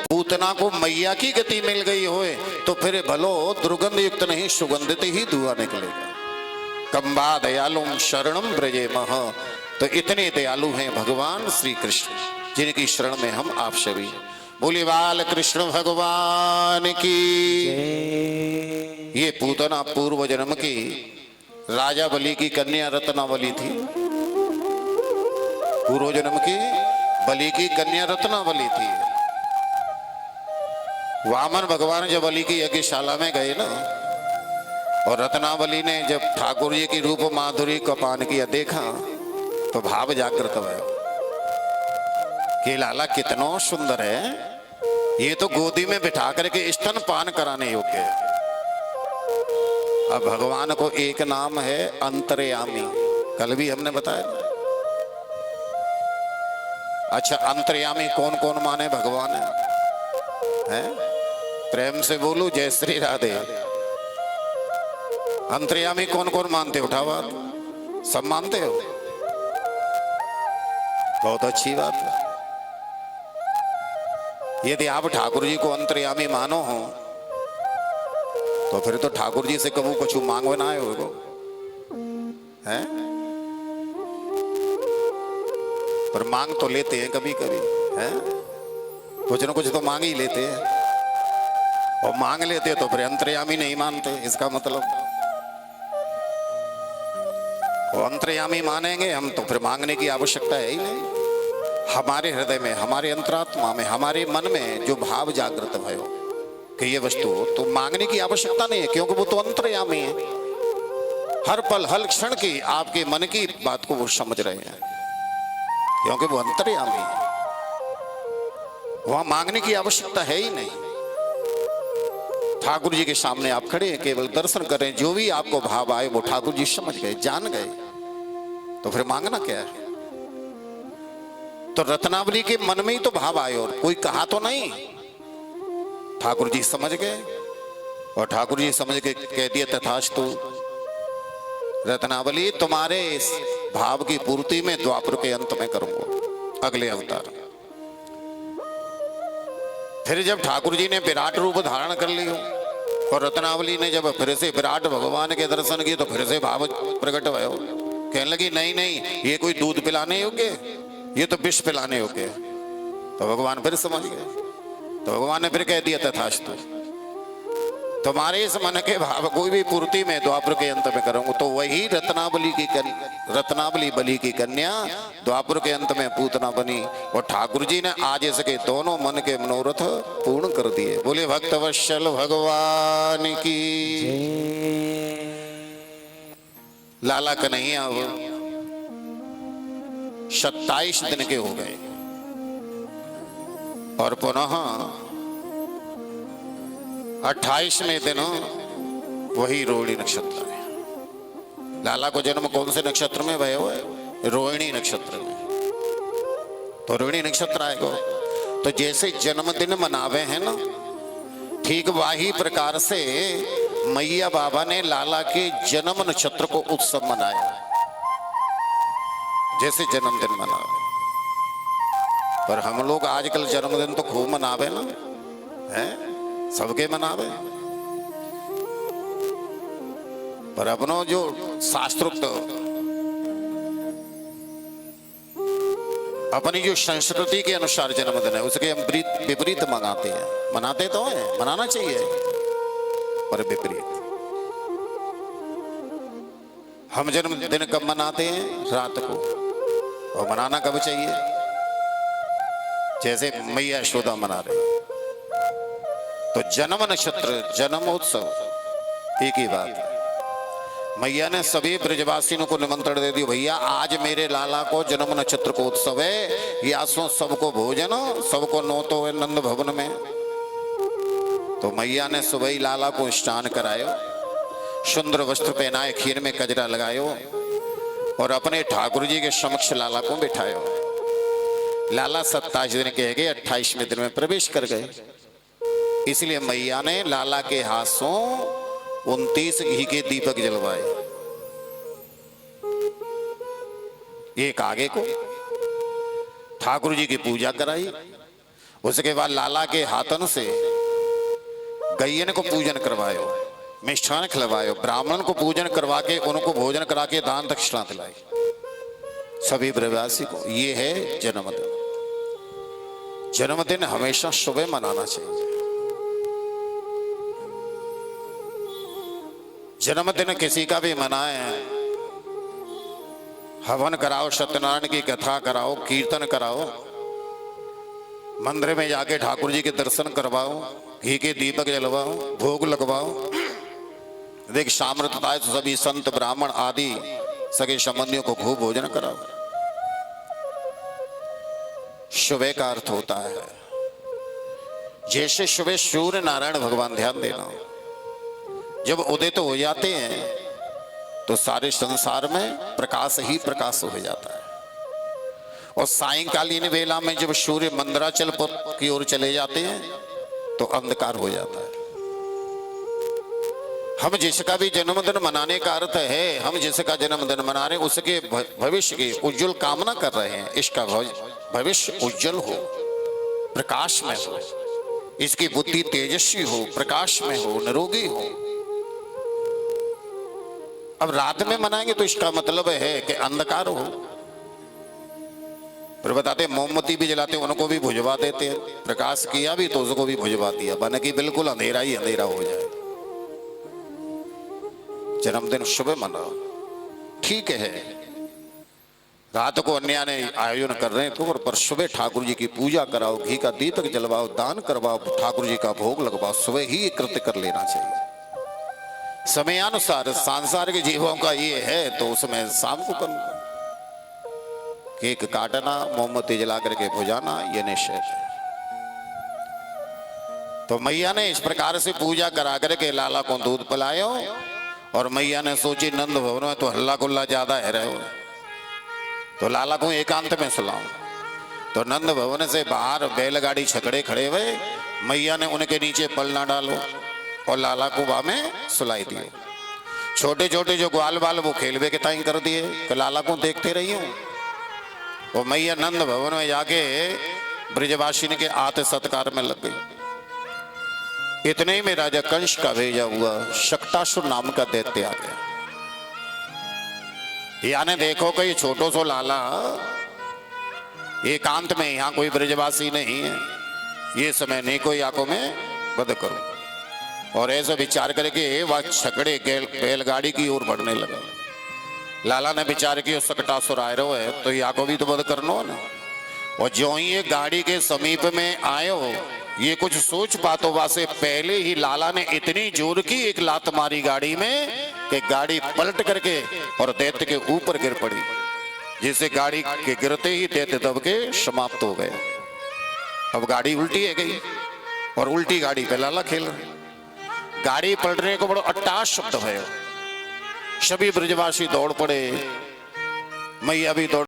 पूतना को मैया की गति मिल गई होए तो फिर भलो दुर्गंध युक्त नहीं सुगंधित ही धुआं निकलेगा। कंबा दयालुम शरणम ब्रजे मह। तो इतने दयालु हैं भगवान श्री कृष्ण, जिनकी शरण में हम आप सभी। बोले बाल कृष्ण भगवान की। ये पूतना पूर्व जन्म की राजा बलि की कन्या रत्नावली थी। पूर्व जन्म की बलि की कन्या रत्नावली थी। वामन भगवान जब बलि की यज्ञशाला में गए ना, और रत्नावली ने जब ठाकुर जी की रूप माधुरी को पान किया देखा तो भाव जागृत हुआ कि लाला कितना सुंदर है, ये तो गोदी में बिठा करके स्तन पान कराने योग्य है। अब भगवान को एक नाम है अंतर्यामी, कल भी हमने बताया। अच्छा, अंतर्यामी कौन कौन माने भगवान है? प्रेम से बोलो जय श्री राधे। अंतर्यामी कौन कौन मानते हो? उठाओ, सब मानते हो? बहुत अच्छी बात है। यदि आप ठाकुर जी को अंतर्यामी मानो हो तो फिर तो ठाकुर जी से कबू कुछ मांगो ना आए हो हैं? पर मांग तो लेते हैं कभी कभी हैं, कुछ ना कुछ तो मांग ही लेते हैं। और मांग लेते तो फिर अंतर्यामी नहीं मानते, इसका मतलब वो अंतर्यामी मानेंगे हम तो फिर मांगने की आवश्यकता है ही नहीं। हमारे हृदय में, हमारे अंतरात्मा में, हमारे मन में जो भाव जागृत भयो कि ये वस्तु तो मांगने की आवश्यकता नहीं है, क्योंकि वो तो अंतर्यामी है। हर पल हर क्षण की आपके मन की बात को वो समझ रहे हैं, क्योंकि वो अंतर्यामी है। वहां मांगने की आवश्यकता है ही नहीं। ठाकुर जी के सामने आप खड़े हैं, केवल दर्शन करें, जो भी आपको भाव आए वो ठाकुर जी समझ गए, जान गए, तो फिर मांगना क्या है? तो रत्नावली के मन में ही तो भाव आए और कोई कहा तो नहीं, ठाकुर जी समझ गए। और ठाकुर जी समझ के कह दिया तथास्तु। रत्नावली तुम्हारे इस भाव की पूर्ति में द्वापर के अंत में करूंगा, अगले अवतार। फिर जब ठाकुर जी ने विराट रूप धारण कर लियो और रत्नावली ने जब फिर से विराट भगवान के दर्शन किए तो फिर से भाव प्रकट भयो। कहने लगी नहीं नहीं, ये कोई दूध पिलाने योग्य, ये तो विष पिलाने योग्य। तो भगवान फिर समझ गए। तो भगवान ने फिर कह दिया तथास्तु। तुम्हारे इस मन के भाव कोई भी पूर्ति में द्वापर के अंत में करूंगा। तो वही रत्नावली बलि की कन्या द्वापर के अंत में पूतना बनी और ठाकुर जी ने आज इसके दोनों मन के मनोरथ पूर्ण कर दिए। बोले भक्तवत्सल भगवान की। लाला कन्हैया 27 दिन के हो गए और पुनः 28वें दिन वही रोहिणी नक्षत्र है। लाला को जन्म कौन से नक्षत्र में भयो है? रोहिणी नक्षत्र में। तो रोहिणी नक्षत्र आएगा तो जैसे जन्मदिन मनावे हैं ना, ठीक वही प्रकार से मैया बाबा ने लाला के जन्म नक्षत्र को उत्सव मनाया, जैसे जन्मदिन मनावे। पर हम लोग आजकल जन्मदिन तो खूब मनावे ना, है सबके मनावे, पर अपनो जो शास्त्रोक्त अपनी जो संस्कृति के अनुसार जन्मदिन है उसके हम विपरीत मनाते हैं। मनाते तो हैं, मनाना चाहिए, पर विपरीत। हम जन्मदिन कब मनाते हैं? रात को। और मनाना कब चाहिए? जैसे मैया यशोदा मना रहे। तो जन्म नक्षत्र, जन्मोत्सव एक ही बात है। मैया ने सभी ब्रजवासियों को निमंत्रण दे दिया, भैया आज मेरे लाला को जन्म नक्षत्र को उत्सव है, या सबको भोजन, सबको नौतो है नंद भवन में। तो मैया ने सुबह ही लाला को स्नान करायो, सुंदर वस्त्र पहनाए, खीर में कजरा लगायो और अपने ठाकुर जी के समक्ष लाला को बिठायो। लाला 27 दिन के गए, 28वें दिन में प्रवेश कर गए। इसलिए मैया ने लाला के हाथों 29 घी के दीपक जलवाए, एक आगे को ठाकुर जी की पूजा कराई उसके बाद लाला के हाथन से गैयन को पूजन करवायो, मिष्ठान खिलवायो, ब्राह्मण को पूजन करवा के उनको भोजन करा के दान दक्षिणा दिलाई सभी ब्रजवासी को। ये है जन्मदिन। जन्मदिन हमेशा सुबह मनाना चाहिए। जन्मदिन किसी का भी मनाए, हवन कराओ, सत्यनारायण की कथा कराओ, कीर्तन कराओ, मंदिर में जाके ठाकुर जी के दर्शन करवाओ, घी के दीपक जलवाओ, भोग लगवाओ। देख सामर्थ्यता है तो सभी संत ब्राह्मण आदि सगे संबंधियों को खूब भोजन कराओ। सुबह का अर्थ होता है जैसे सुबह सूर्य नारायण भगवान, ध्यान देना, जब उदय तो हो जाते हैं तो सारे संसार में प्रकाश ही प्रकाश हो जाता है। और सायंकालीन वेला में जब सूर्य मंदराचल की ओर चले जाते हैं तो अंधकार हो जाता है। हम जिसका भी जन्मदिन मनाने का अर्थ है, हम जिसका जन्मदिन मना रहे हैं उसके भविष्य की उज्जवल कामना कर रहे हैं। इसका भविष्य उज्जवल हो, प्रकाश में हो, इसकी बुद्धि तेजस्वी हो, प्रकाश में हो, निरोगी हो। अब रात में मनाएंगे तो इसका मतलब है कि अंधकार हो। फिर बताते मोमबत्ती भी जलाते उनको भी बुझवा देते हैं, प्रकाश किया भी तो उसको भी बुझवा दिया, बन कि बिल्कुल अंधेरा ही अंधेरा हो जाए। जन्मदिन सुबह मनाओ, ठीक है, रात को अन्य ने आयोजन कर रहे हैं तो पर सुबह ठाकुर जी की पूजा कराओ, घी का दीपक जलवाओ, दान करवाओ, ठाकुर जी का भोग लगवाओ। सुबह ही ये कृत्य कर लेना चाहिए। समयानुसार सांसारिक जीवों का ये है तो उसमें शाम को करना, केक काटना, मोमबत्ती जला करके बुझाना, ये निषेध। तो मैया ने इस प्रकार से पूजा करा करके लाला को दूध पिलायो। और मैया ने सोची नंद भवन में तो हल्ला गुल्ला ज्यादा है रहे हो, तो लाला को एकांत में सुलाऊं। तो नंद भवन से बाहर बैलगाड़ी छकड़े खड़े हुए, मैया ने उनके नीचे पलना डालो और लाला को वहां में सुलाई दिए। छोटे छोटे जो ग्वाल बाल वो खेलवे के ताई कर दिए कि लाला को देखते रही हूं। वो मैया नंद भवन में जाके ब्रजवासिनी के आते सत्कार में लग गई। इतने ही में राजा कंस का भेजा हुआ शक्तासुर नाम का दैत्य आ गया। यानी देखो कि ये छोटो सो लाला एकांत में, यहां कोई ब्रजवासी नहीं है, ये समय नहीं कोई आंखों में बंद करो। और ऐसा विचार करके वह छकड़े बैलगाड़ी की ओर बढ़ने लगा। लाला ने विचार किया सकटासुर आ रहा है तो या को भी तो बंद करना ना। और जो ही ये गाड़ी के समीप में आयो, ये कुछ सोच पातो वासे पहले ही लाला ने इतनी जोर की एक लात मारी गाड़ी में कि गाड़ी पलट करके और दैत्य के ऊपर गिर पड़ी, जिससे गाड़ी के गिरते ही दैत्य दब के समाप्त हो गया। अब गाड़ी उल्टी है गई और उल्टी गाड़ी पे लाला खेल रहे। गाड़ी पलटने को बड़ा अट्टास शब्द है। सभी ब्रजवासी दौड़ पड़े, मैया भी दौड़